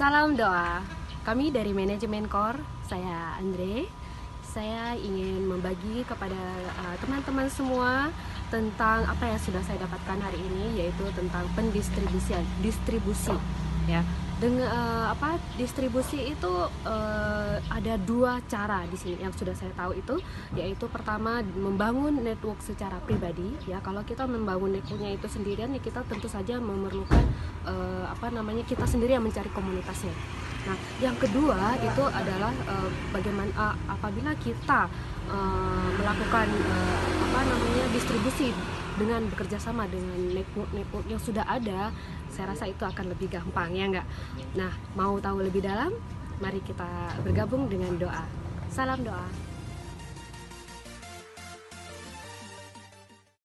Salam doa. Kami dari manajemen Core, saya Andre. Saya ingin membagi kepada teman-teman semua tentang apa yang sudah saya dapatkan hari ini, yaitu tentang pendistribusian, distribusi, ya. Dengan distribusi itu ada dua cara di sini yang sudah saya tahu itu, yaitu pertama membangun network secara pribadi, ya. Kalau kita membangun networknya itu sendirian, ya kita tentu saja memerlukan kita sendiri yang mencari komunitasnya. Nah, yang kedua itu adalah bagaimana apabila kita melakukan distribusi dengan bekerja sama dengan network yang sudah ada, saya rasa itu akan lebih gampang, ya enggak? Nah, mau tahu lebih dalam? Mari kita bergabung dengan doa. Salam doa.